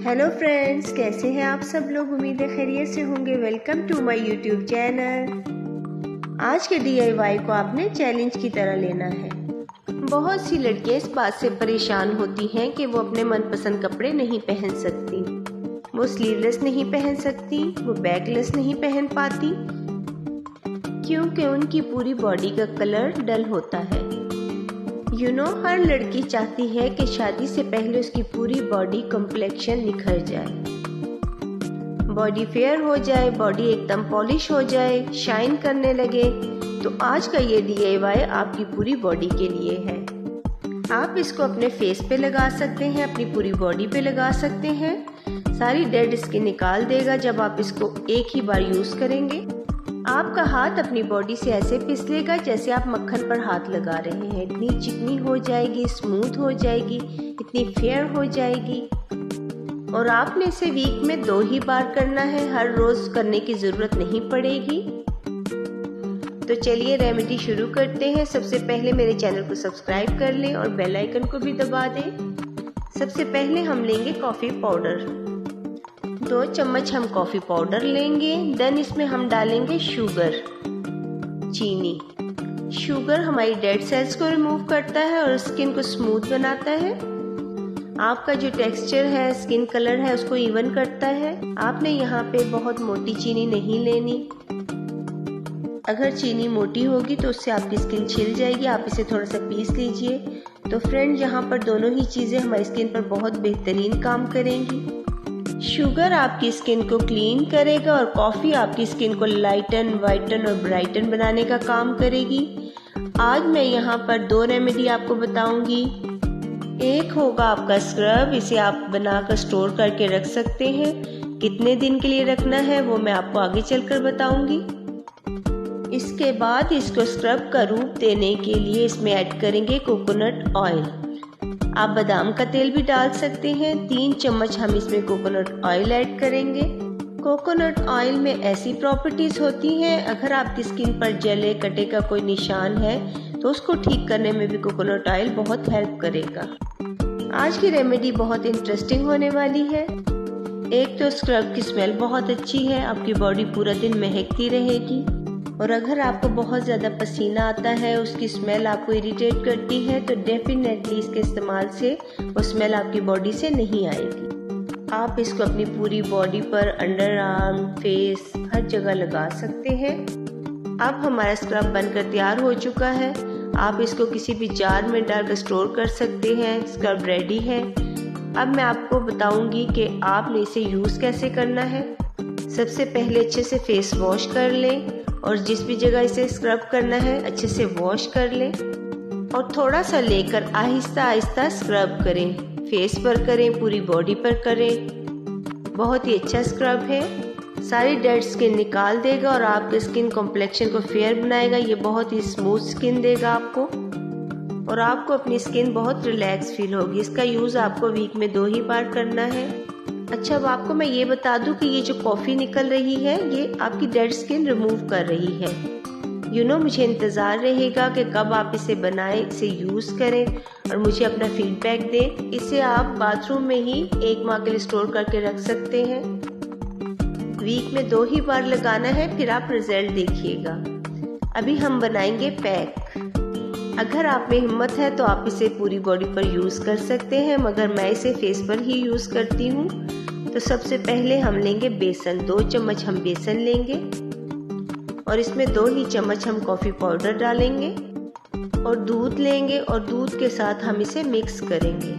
Hello friends, कैसे हैं आप सब लोग। उम्मीद है खैरियत से होंगे। Welcome to my YouTube channel. आज के DIY को आपने चैलेंज की तरह लेना है। बहुत सी लड़कियां इस बात से परेशान होती हैं कि वो अपने मनपसंद कपड़े नहीं पहन सकती। वो स्लीवलेस नहीं पहन सकती, वो बैकलेस नहीं पहन पाती, क्योंकि उनकी पूरी बॉडी का कलर डल होता है। हर लड़की चाहती है कि शादी से पहले उसकी पूरी बॉडी कॉम्प्लेक्शन निखर जाए, बॉडी फेयर हो जाए, बॉडी एकदम पॉलिश हो जाए, शाइन करने लगे। तो आज का ये DIY आपकी पूरी बॉडी के लिए है। आप इसको अपने फेस पे लगा सकते हैं, अपनी पूरी बॉडी पे लगा सकते हैं। सारी डेड स्किन निकाल देगा जब आप इसको एक ही बार यूज करेंगे। आपका हाथ अपनी बॉडी से ऐसे फिसलेगा जैसे आप मक्खन पर हाथ लगा रहे हैं। इतनी चिकनी हो जाएगी, स्मूथ हो जाएगी, इतनी फेयर हो जाएगी। और आपने इसे वीक में 2 ही बार करना है, हर रोज करने की जरूरत नहीं पड़ेगी। तो चलिए रेमेडी शुरू करते हैं। सबसे पहले मेरे चैनल को सब्सक्राइब कर लें और बेल आइकन को भी दबा दें। सबसे पहले हम लेंगे कॉफी पाउडर। 2 चम्मच हम कॉफी पाउडर लेंगे। देन इसमें हम डालेंगे शुगर, चीनी। शुगर हमारी डेड सेल्स को रिमूव करता है और स्किन को स्मूथ बनाता है। आपका जो टेक्सचर है, स्किन कलर है, उसको इवन करता है। आपने यहाँ पे बहुत मोटी चीनी नहीं लेनी। अगर चीनी मोटी होगी तो उससे आपकी स्किन छिल जाएगी। आप इसे थोड़ा सा पीस लीजिए। तो फ्रेंड, यहाँ पर दोनों ही चीजें हमारी स्किन पर बहुत बेहतरीन काम करेंगी। शुगर आपकी स्किन को क्लीन करेगा और कॉफ़ी आपकी स्किन को लाइटन, वाइटन और ब्राइटन बनाने का काम करेगी। आज मैं यहाँ पर 2 रेमेडी आपको बताऊंगी। एक होगा आपका स्क्रब। इसे आप बनाकर स्टोर करके रख सकते हैं। कितने दिन के लिए रखना है वो मैं आपको आगे चलकर बताऊंगी। इसके बाद इसको स्क्रब का रूप देने के लिए इसमें ऐड करेंगे कोकोनट ऑयल। आप बादाम का तेल भी डाल सकते हैं। 3 चम्मच हम इसमें कोकोनट ऑयल ऐड करेंगे। कोकोनट ऑयल में ऐसी प्रॉपर्टीज होती हैं, अगर आपकी स्किन पर जले कटे का कोई निशान है तो उसको ठीक करने में भी कोकोनट ऑयल बहुत हेल्प करेगा। आज की रेमेडी बहुत इंटरेस्टिंग होने वाली है। एक तो स्क्रब की स्मेल बहुत अच्छी है, आपकी बॉडी पूरा दिन महकती रहेगी। और अगर आपको बहुत ज़्यादा पसीना आता है, उसकी स्मेल आपको इरिटेट करती है, तो डेफिनेटली इसके इस्तेमाल से वो स्मेल आपकी बॉडी से नहीं आएगी। आप इसको अपनी पूरी बॉडी पर, अंडर आर्म, फेस, हर जगह लगा सकते हैं। अब हमारा स्क्रब बनकर तैयार हो चुका है। आप इसको किसी भी जार में डालकर स्टोर कर सकते हैं। स्क्रब रेडी है। अब मैं आपको बताऊंगी कि आपने इसे यूज़ कैसे करना है। सबसे पहले अच्छे से फेस वॉश कर लें और जिस भी जगह इसे स्क्रब करना है अच्छे से वॉश कर लें और थोड़ा सा लेकर आहिस्ता आहिस्ता स्क्रब करें। फेस पर करें, पूरी बॉडी पर करें। बहुत ही अच्छा स्क्रब है। सारी डेड स्किन निकाल देगा और आपके स्किन कॉम्प्लेक्शन को फेयर बनाएगा। ये बहुत ही स्मूथ स्किन देगा आपको और आपको अपनी स्किन बहुत रिलैक्स फील होगी। इसका यूज़ आपको वीक में 2 ही बार करना है। अच्छा, अब आपको मैं ये बता दूं कि ये जो कॉफ़ी निकल रही है ये आपकी डेड स्किन रिमूव कर रही है। मुझे इंतज़ार रहेगा कि कब आप इसे बनाएं, इसे यूज़ करें और मुझे अपना फीडबैक दें। इसे आप बाथरूम में ही 1 माह के लिए स्टोर करके रख सकते हैं। वीक में 2 ही बार लगाना है, फिर आप रिजल्ट देखिएगा। अभी हम बनाएंगे पैक। अगर आप में हिम्मत है तो आप इसे पूरी बॉडी पर यूज़ कर सकते हैं, मगर मैं इसे फेस पर ही यूज़ करती हूँ। तो सबसे पहले हम लेंगे बेसन। 2 चम्मच हम बेसन लेंगे और इसमें 2 ही चम्मच हम कॉफ़ी पाउडर डालेंगे और दूध लेंगे और दूध के साथ हम इसे मिक्स करेंगे।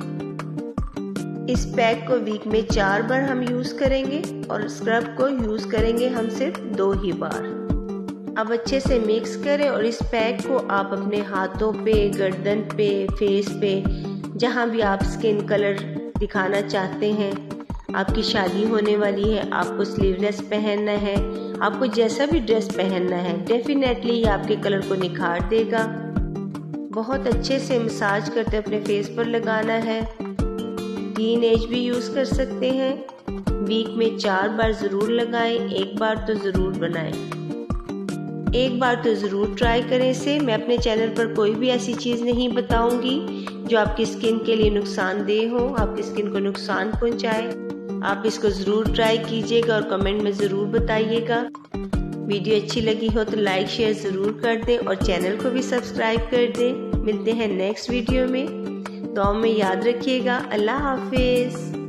इस पैक को वीक में 4 बार हम यूज़ करेंगे और स्क्रब को यूज़ करेंगे हम सिर्फ 2 ही बार। अब अच्छे से मिक्स करें और इस पैक को आप अपने हाथों पे, गर्दन पे, फेस पे, जहाँ भी आप स्किन कलर दिखाना चाहते हैं। आपकी शादी होने वाली है, आपको स्लीवलेस पहनना है, आपको जैसा भी ड्रेस पहनना है, डेफिनेटली ये आपके कलर को निखार देगा। बहुत अच्छे से मसाज करते अपने फेस पर लगाना है। टीनेज भी यूज़ कर सकते हैं। वीक में 4 बार ज़रूर लगाएं, 1 बार तो ज़रूर बनाएं। 1 बार तो ज़रूर ट्राई करें इसे। मैं अपने चैनल पर कोई भी ऐसी चीज़ नहीं बताऊंगी जो आपकी स्किन के लिए नुकसानदेह हो, आपकी स्किन को नुकसान पहुंचाए। आप इसको ज़रूर ट्राई कीजिएगा और कमेंट में ज़रूर बताइएगा। वीडियो अच्छी लगी हो तो लाइक शेयर ज़रूर कर दें और चैनल को भी सब्सक्राइब कर दें। मिलते हैं नेक्स्ट वीडियो में। दुआ में याद रखिएगा। अल्लाह हाफिज़।